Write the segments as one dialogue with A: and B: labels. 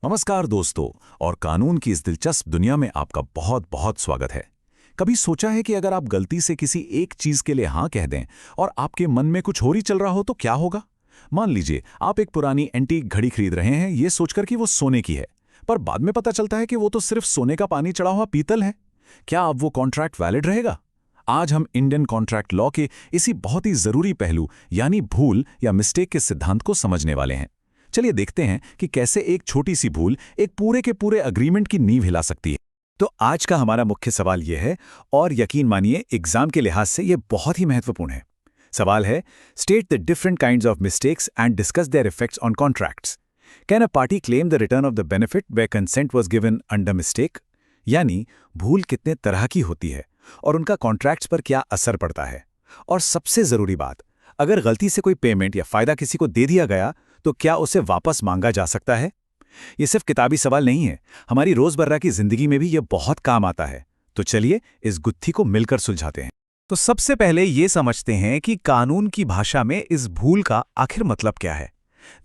A: नमस्कार दोस्तों। और कानून की इस दिलचस्प दुनिया में आपका बहुत बहुत स्वागत है। कभी सोचा है कि अगर आप गलती से किसी एक चीज के लिए हाँ कह दें और आपके मन में कुछ और ही चल रहा हो तो क्या होगा? मान लीजिए आप एक पुरानी एंटीक घड़ी खरीद रहे हैं ये सोचकर कि वो सोने की है, पर बाद में पता चलता है कि वो तो सिर्फ सोने का पानी चढ़ा हुआ पीतल है। क्या अब वो कॉन्ट्रैक्ट वैलिड रहेगा? आज हम इंडियन कॉन्ट्रैक्ट लॉ के इसी बहुत ही जरूरी पहलू यानी भूल या मिस्टेक के सिद्धांत को समझने वाले हैं। चलिए देखते हैं कि कैसे एक छोटी सी भूल एक पूरे के पूरे अग्रीमेंट की नींव हिला सकती है।
B: तो आज का हमारा मुख्य सवाल यह है, और यकीन मानिए एग्जाम के लिहाज से यह बहुत ही महत्वपूर्ण है। सवाल है, state the different kinds of mistakes and discuss their effects on contracts. Can a party claim the return of the benefit where consent was given under mistake? यानी भूल कितने तरह की होती है और उनका कॉन्ट्रैक्ट्स पर क्या असर पड़ता है। और सबसे जरूरी बात, अगर गलती से कोई पेमेंट या फायदा किसी को दे दिया गया तो क्या उसे वापस मांगा जा सकता है? ये सिर्फ किताबी सवाल नहीं है, हमारी रोजमर्रा की जिंदगी में भी ये बहुत काम आता है। तो चलिए इस गुत्थी को मिलकर सुलझाते हैं।
C: तो सबसे पहले ये समझते हैं कि कानून की भाषा में इस भूल का आखिर मतलब क्या है।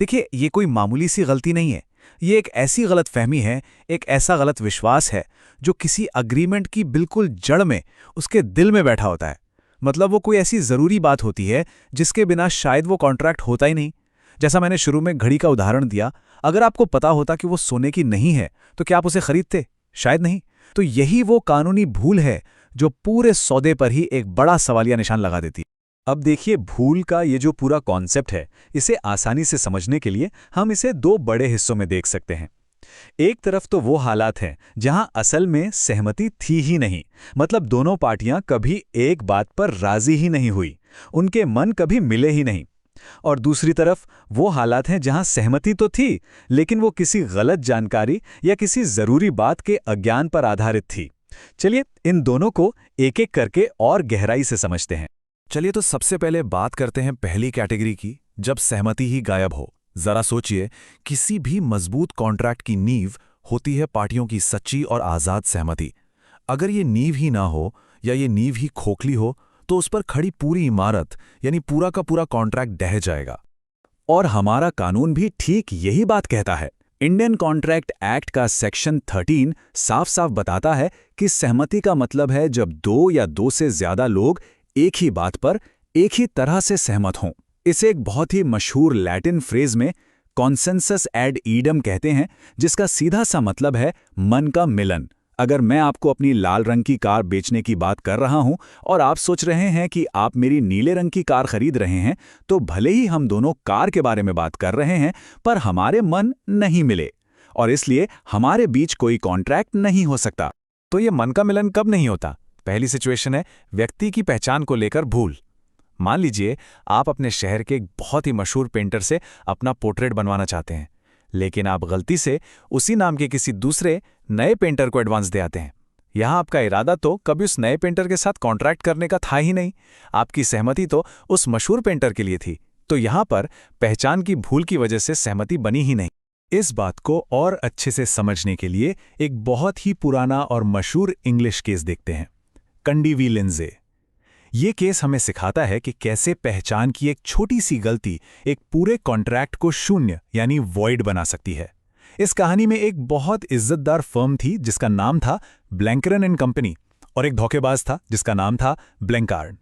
C: देखिए, ये कोई मामूली सी गलती नहीं है। ये एक ऐसी गलतफहमी है, एक ऐसा गलत विश्वास है जो किसी अग्रीमेंट की बिल्कुल जड़ में, उसके दिल में बैठा होता है। मतलब वो कोई ऐसी जरूरी बात होती है जिसके बिना शायद वो कॉन्ट्रैक्ट होता ही नहीं। जैसा मैंने शुरू में घड़ी का उदाहरण दिया, अगर आपको पता होता कि वो सोने की नहीं है तो क्या आप उसे खरीदते? शायद नहीं। तो यही वो कानूनी भूल है जो पूरे सौदे पर ही एक बड़ा सवालिया निशान लगा देती है।
B: अब देखिए, भूल का ये जो पूरा कॉन्सेप्ट है, इसे आसानी से समझने के लिए हम इसे दो बड़े हिस्सों में देख सकते हैं। एक तरफ तो वो हालात हैं जहां असल में सहमति थी ही नहीं, मतलब दोनों पार्टियां कभी एक बात पर राजी ही नहीं हुई, उनके मन कभी मिले ही नहीं। और दूसरी तरफ वो हालात हैं जहां सहमति तो थी, लेकिन वो किसी गलत जानकारी या किसी जरूरी बात के अज्ञान पर आधारित थी। चलिए इन दोनों को एक एक करके और गहराई से समझते हैं।
A: चलिए तो सबसे पहले बात करते हैं पहली कैटेगरी की, जब सहमति ही गायब हो। जरा सोचिए, किसी भी मजबूत कॉन्ट्रैक्ट की नींव होती है पार्टियों की सच्ची और आजाद सहमति। अगर ये नींव ही ना हो या ये नींव ही खोखली हो तो उस पर खड़ी पूरी इमारत यानी पूरा का पूरा कॉन्ट्रैक्ट ढह जाएगा।
B: और हमारा कानून भी ठीक यही बात कहता है। इंडियन कॉन्ट्रैक्ट एक्ट का सेक्शन 13 साफ साफ बताता है कि सहमति का मतलब है जब दो या दो से ज्यादा लोग एक ही बात पर एक ही तरह से सहमत हों। इसे एक बहुत ही मशहूर लैटिन फ्रेज में कॉन्सेंसस एड ईडम कहते हैं, जिसका सीधा सा मतलब है मन का मिलन। अगर मैं आपको अपनी लाल रंग की कार बेचने की बात कर रहा हूं और आप सोच रहे हैं कि आप मेरी नीले रंग की कार खरीद रहे हैं, तो भले ही हम दोनों कार के बारे में बात कर रहे हैं, पर हमारे मन नहीं मिले और इसलिए हमारे बीच कोई कॉन्ट्रैक्ट नहीं हो सकता।
C: तो ये मन का मिलन कब नहीं होता? पहली सिचुएशन है व्यक्ति की पहचान को लेकर भूल। मान लीजिए आप अपने शहर के एक बहुत ही मशहूर पेंटर से अपना पोर्ट्रेट बनवाना चाहते हैं, लेकिन आप गलती से उसी नाम के किसी दूसरे नए पेंटर को एडवांस दे आते हैं। यहां आपका इरादा तो कभी उस नए पेंटर के साथ कॉन्ट्रैक्ट करने का था ही नहीं, आपकी सहमति तो उस मशहूर पेंटर के लिए थी। तो यहां पर पहचान की भूल की वजह से सहमति बनी ही नहीं।
B: इस बात को और अच्छे से समझने के लिए एक बहुत ही पुराना और मशहूर इंग्लिश केस देखते हैं, कंडी वी लिंजे। ये केस हमें सिखाता है कि कैसे पहचान की एक छोटी सी गलती एक पूरे कॉन्ट्रैक्ट को शून्य यानी वॉइड बना सकती है। इस कहानी में एक बहुत इज्जतदार फर्म थी जिसका नाम था ब्लैंकरन एंड कंपनी, और एक धोखेबाज था जिसका नाम था ब्लैंकार्ड।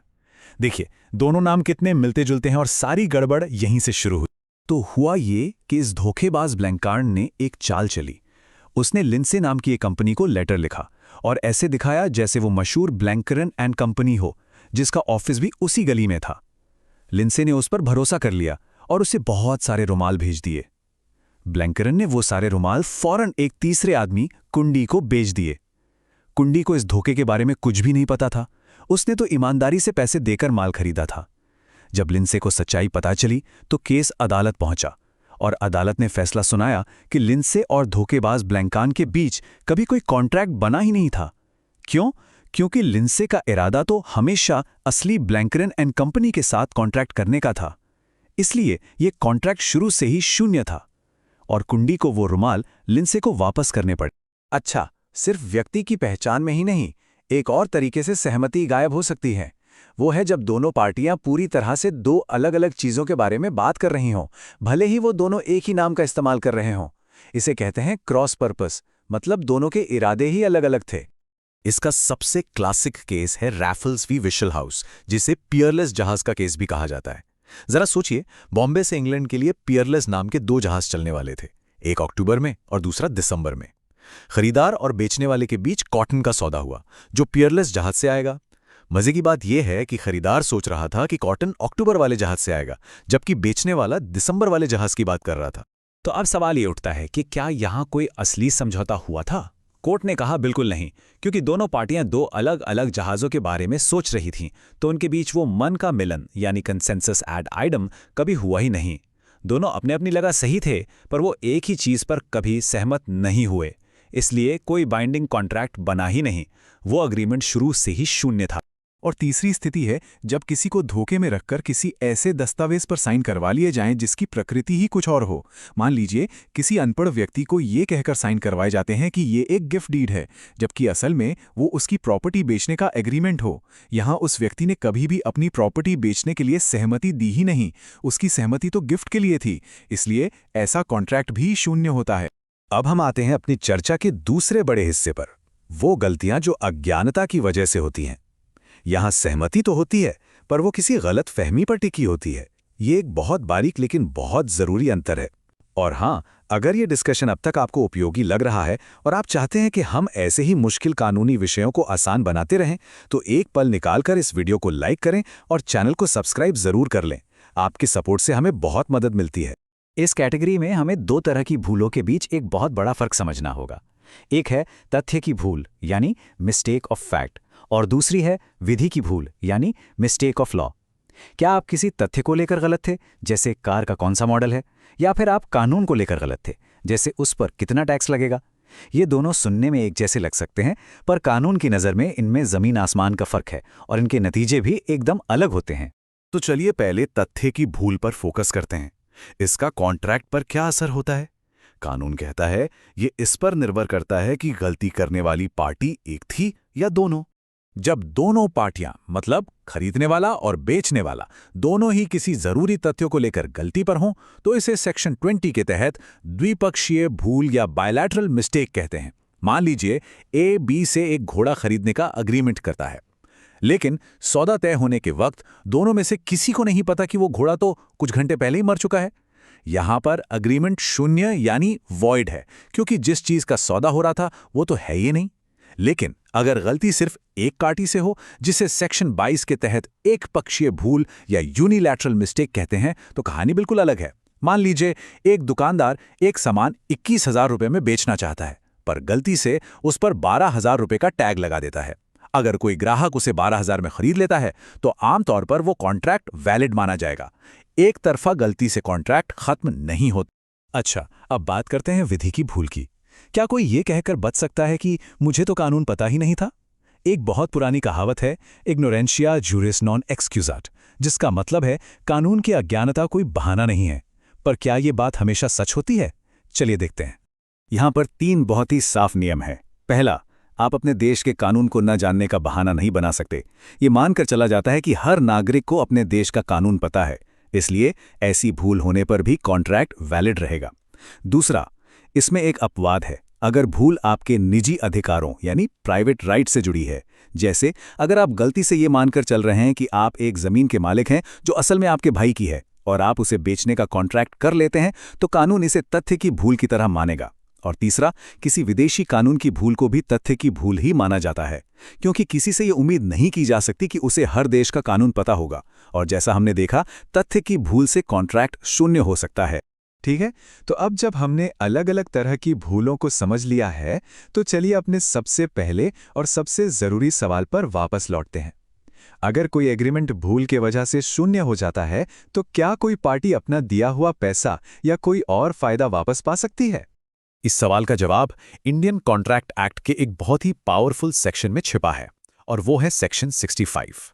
B: देखिए, दोनों नाम कितने मिलते जुलते हैं और सारी गड़बड़ यहीं से शुरू हुई। तो हुआ ये कि इस धोखेबाज ब्लैंकार्ड ने एक चाल चली। उसने लिंसे नाम की एक कंपनी को लेटर लिखा और ऐसे दिखाया जैसे वो मशहूर ब्लैंकरन एंड कंपनी हो, जिसका ऑफिस भी उसी गली में था। लिंसे ने उस पर भरोसा कर लिया और उसे बहुत सारे रुमाल भेज दिए। ब्लैंकरन ने वो सारे रुमाल फौरन एक तीसरे आदमी कुंडी को बेच दिए। कुंडी को इस धोखे के बारे में कुछ भी नहीं पता था, उसने तो ईमानदारी से पैसे देकर माल खरीदा था। जब लिंसे को सच्चाई पता चली तो केस अदालत पहुंचा और अदालत ने फैसला सुनाया कि लिंसे और धोखेबाज ब्लैंकार्ड के बीच कभी कोई कॉन्ट्रैक्ट बना ही नहीं था। क्यों? क्योंकि लिंसे का इरादा तो हमेशा असली ब्लैंकरन एंड कंपनी के साथ कॉन्ट्रैक्ट करने का था, इसलिए यह कॉन्ट्रैक्ट शुरू से ही शून्य था और कुंडी को वो रुमाल लिंसे को वापस करने पड़े।
C: अच्छा, सिर्फ व्यक्ति की पहचान में ही नहीं, एक और तरीके से सहमति गायब हो सकती है। वो है जब दोनों पार्टियां पूरी तरह से दो अलग अलग चीजों के बारे में बात कर रही हों, भले ही वो दोनों एक ही नाम का इस्तेमाल कर रहे हों।
B: इसे कहते हैं क्रॉस पर्पस, मतलब दोनों के इरादे ही अलग अलग थे।
A: इसका सबसे क्लासिक केस है रैफल्स वी विशल हाउस, जिसे पियरलेस जहाज का केस भी कहा जाता है। जरा सोचिए, बॉम्बे से इंग्लैंड के लिए पियरलेस नाम के 2 जहाज चलने वाले थे, एक अक्टूबर में और दूसरा दिसंबर में। खरीदार और बेचने वाले के बीच कॉटन का सौदा हुआ, जो पियरलेस जहाज से आएगा। मजे की बात यह है कि खरीदार सोच रहा था कि कॉटन अक्टूबर वाले जहाज से आएगा, जबकि बेचने वाला दिसंबर वाले जहाज की बात कर रहा था।
B: तो अब सवाल ये उठता है कि क्या यहां कोई असली समझौता हुआ था? कोर्ट ने कहा बिल्कुल नहीं, क्योंकि दोनों पार्टियां 2 अलग अलग जहाज़ों के बारे में सोच रही थीं, तो उनके बीच वो मन का मिलन यानी कंसेंसस एड आइडम कभी हुआ ही नहीं। दोनों अपने अपनी जगह सही थे, पर वो एक ही चीज़ पर कभी सहमत नहीं हुए, इसलिए कोई बाइंडिंग कॉन्ट्रैक्ट बना ही नहीं। वो अग्रीमेंट शुरू से ही शून्य था।
D: और तीसरी स्थिति है जब किसी को धोखे में रखकर किसी ऐसे दस्तावेज पर साइन करवा लिए जाएं जिसकी प्रकृति ही कुछ और हो। मान लीजिए किसी अनपढ़ व्यक्ति को ये कहकर साइन करवाए जाते हैं कि ये एक गिफ्ट डीड है, जबकि असल में वो उसकी प्रॉपर्टी बेचने का एग्रीमेंट हो। यहाँ उस व्यक्ति ने कभी भी अपनी प्रॉपर्टी बेचने के लिए सहमति दी ही नहीं, उसकी सहमति तो गिफ्ट के लिए थी, इसलिए ऐसा कॉन्ट्रैक्ट भी शून्य होता है।
B: अब हम आते हैं अपनी चर्चा के दूसरे बड़े हिस्से पर, वो गलतियां जो अज्ञानता की वजह से होती हैं। यहां सहमति तो होती है, पर वो किसी गलत फहमी पर टिकी होती है। ये एक बहुत बारीक लेकिन बहुत जरूरी अंतर है। और हां, अगर ये डिस्कशन अब तक आपको उपयोगी लग रहा है और आप चाहते हैं कि हम ऐसे ही मुश्किल कानूनी विषयों को आसान बनाते रहें, तो एक पल निकालकर इस वीडियो को लाइक करें और चैनल को सब्सक्राइब जरूर कर लें। आपकी सपोर्ट से हमें बहुत मदद मिलती है।
E: इस कैटेगरी में हमें 2 तरह की भूलों के बीच एक बहुत बड़ा फर्क समझना होगा। एक है तथ्य की भूल यानी मिस्टेक ऑफ फैक्ट, और दूसरी है विधि की भूल यानी मिस्टेक ऑफ लॉ। क्या आप किसी तथ्य को लेकर गलत थे, जैसे कार का कौन सा मॉडल है, या फिर आप कानून को लेकर गलत थे, जैसे उस पर कितना टैक्स लगेगा? ये दोनों सुनने में एक जैसे लग सकते हैं, पर कानून की नज़र में इनमें ज़मीन आसमान का फर्क है और इनके नतीजे भी एकदम अलग होते हैं।
A: तो चलिए पहले तथ्य की भूल पर फोकस करते हैं। इसका कॉन्ट्रैक्ट पर क्या असर होता है? कानून कहता है ये इस पर निर्भर करता है कि गलती करने वाली पार्टी एक थी या दोनों।
B: जब दोनों पार्टियां, मतलब खरीदने वाला और बेचने वाला, दोनों ही किसी जरूरी तथ्यों को लेकर गलती पर हों, तो इसे सेक्शन 20 के तहत द्विपक्षीय भूल या बायलैटरल मिस्टेक कहते हैं। मान लीजिए ए बी से एक घोड़ा खरीदने का अग्रीमेंट करता है, लेकिन सौदा तय होने के वक्त दोनों में से किसी को नहीं पता कि वो घोड़ा तो कुछ घंटे पहले ही मर चुका है। यहां पर अग्रीमेंट शून्य यानी वॉइड है, क्योंकि जिस चीज का सौदा हो रहा था वो तो है ही नहीं। लेकिन अगर गलती सिर्फ एक पार्टी से हो, जिसे सेक्शन 22 के तहत एक पक्षीय भूल या यूनिलैटरल मिस्टेक कहते हैं, तो कहानी बिल्कुल अलग है। मान लीजिए एक दुकानदार एक सामान 21,000 रुपए में बेचना चाहता है, पर गलती से उस पर 12,000 रुपए का टैग लगा देता है। अगर कोई ग्राहक उसे 12,000 में खरीद लेता है, तो आमतौर पर वो कॉन्ट्रैक्ट वैलिड माना जाएगा। एक तरफा गलती से कॉन्ट्रैक्ट खत्म नहीं होता।
D: अच्छा, अब बात करते हैं विधि की भूल की। क्या कोई ये कहकर बच सकता है कि मुझे तो कानून पता ही नहीं था? एक बहुत पुरानी कहावत है, इग्नोरेंशिया जुरिस नॉन एक्सक्यूजाट, जिसका मतलब है कानून की अज्ञानता कोई बहाना नहीं है। पर क्या ये बात हमेशा सच होती है? चलिए देखते हैं।
B: यहां पर 3 बहुत ही साफ नियम हैं। पहला, आप अपने देश के कानून को न जानने का बहाना नहीं बना सकते। ये मानकर चला जाता है कि हर नागरिक को अपने देश का कानून पता है, इसलिए ऐसी भूल होने पर भी कॉन्ट्रैक्ट वैलिड रहेगा। दूसरा, इसमें एक अपवाद है। अगर भूल आपके निजी अधिकारों यानी प्राइवेट राइट से जुड़ी है, जैसे अगर आप गलती से ये मानकर चल रहे हैं कि आप एक जमीन के मालिक हैं जो असल में आपके भाई की है, और आप उसे बेचने का कॉन्ट्रैक्ट कर लेते हैं, तो कानून इसे तथ्य की भूल की तरह मानेगा। और तीसरा, किसी विदेशी कानून की भूल को भी तथ्य की भूल ही माना जाता है, क्योंकि किसी से ये उम्मीद नहीं की जा सकती कि उसे हर देश का कानून पता होगा। और जैसा हमने देखा, तथ्य की भूल से कॉन्ट्रैक्ट शून्य हो सकता है।
D: ठीक है, तो अब जब हमने अलग अलग तरह की भूलों को समझ लिया है, तो चलिए अपने सबसे पहले और सबसे जरूरी सवाल पर वापस लौटते हैं। अगर कोई एग्रीमेंट भूल के वजह से शून्य हो जाता है, तो क्या कोई पार्टी अपना दिया हुआ पैसा या कोई और फायदा वापस पा सकती है?
B: इस सवाल का जवाब इंडियन कॉन्ट्रैक्ट एक्ट के एक बहुत ही पावरफुल सेक्शन में छिपा है, और वो है सेक्शन 65।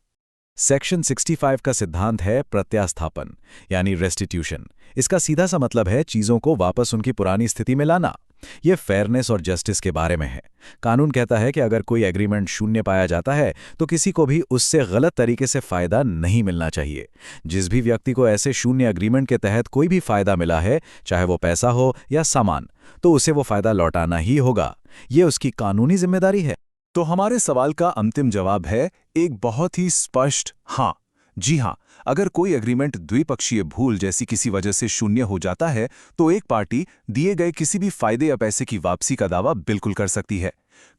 B: सेक्शन 65 का सिद्धांत है प्रत्यास्थापन यानी रेस्टिट्यूशन। इसका सीधा सा मतलब है चीजों को वापस उनकी पुरानी स्थिति में लाना। ये फेयरनेस और जस्टिस के बारे में है। कानून कहता है कि अगर कोई एग्रीमेंट शून्य पाया जाता है तो किसी को भी उससे गलत तरीके से फायदा नहीं मिलना चाहिए। जिस भी व्यक्ति को ऐसे शून्य एग्रीमेंट के तहत कोई भी फायदा मिला है, चाहे वो पैसा हो या सामान, तो उसे वो फायदा लौटाना ही होगा। ये उसकी कानूनी जिम्मेदारी है।
D: तो हमारे सवाल का अंतिम जवाब है एक बहुत ही स्पष्ट हाँ। जी हाँ, अगर कोई एग्रीमेंट द्विपक्षीय भूल जैसी किसी वजह से शून्य हो जाता है तो एक पार्टी दिए गए किसी भी फायदे या पैसे की वापसी का दावा बिल्कुल कर सकती है।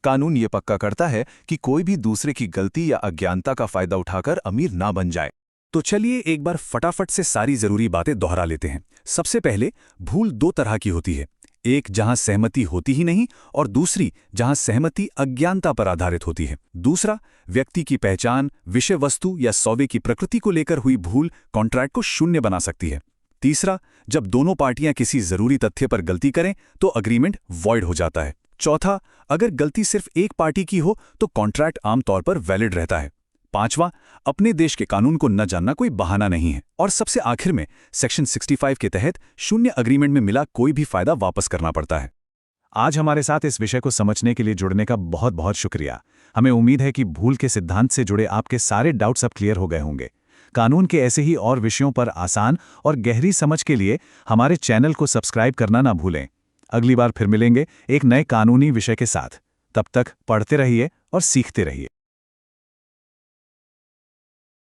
D: कानून ये पक्का करता है कि कोई भी दूसरे की गलती या अज्ञानता का फायदा उठाकर अमीर ना बन जाए।
B: तो चलिए एक बार फटाफट से सारी जरूरी बातें दोहरा लेते हैं। सबसे पहले, भूल दो तरह की होती है। एक जहां सहमति होती ही नहीं और दूसरी जहां सहमति अज्ञानता पर आधारित होती है। दूसरा, व्यक्ति की पहचान, विषय वस्तु या सौदे की प्रकृति को लेकर हुई भूल कॉन्ट्रैक्ट को शून्य बना सकती है। तीसरा, जब दोनों पार्टियां किसी जरूरी तथ्य पर गलती करें तो अग्रीमेंट वॉइड हो जाता है। चौथा, अगर गलती सिर्फ एक पार्टी की हो तो कॉन्ट्रैक्ट आमतौर पर वैलिड रहता है। पांचवा, अपने देश के कानून को न जानना कोई बहाना नहीं है। और सबसे आखिर में, सेक्शन 65 के तहत शून्य एग्रीमेंट में मिला कोई भी फायदा वापस करना पड़ता है।
D: आज हमारे साथ इस विषय को समझने के लिए जुड़ने का बहुत बहुत शुक्रिया। हमें उम्मीद है कि भूल के सिद्धांत से जुड़े आपके सारे डाउट्स अब क्लियर हो गए होंगे। कानून के ऐसे ही और विषयों पर आसान और गहरी समझ के लिए हमारे चैनल को सब्सक्राइब करना ना भूलें। अगली बार फिर मिलेंगे एक नए कानूनी विषय के साथ। तब तक पढ़ते रहिए और सीखते रहिए।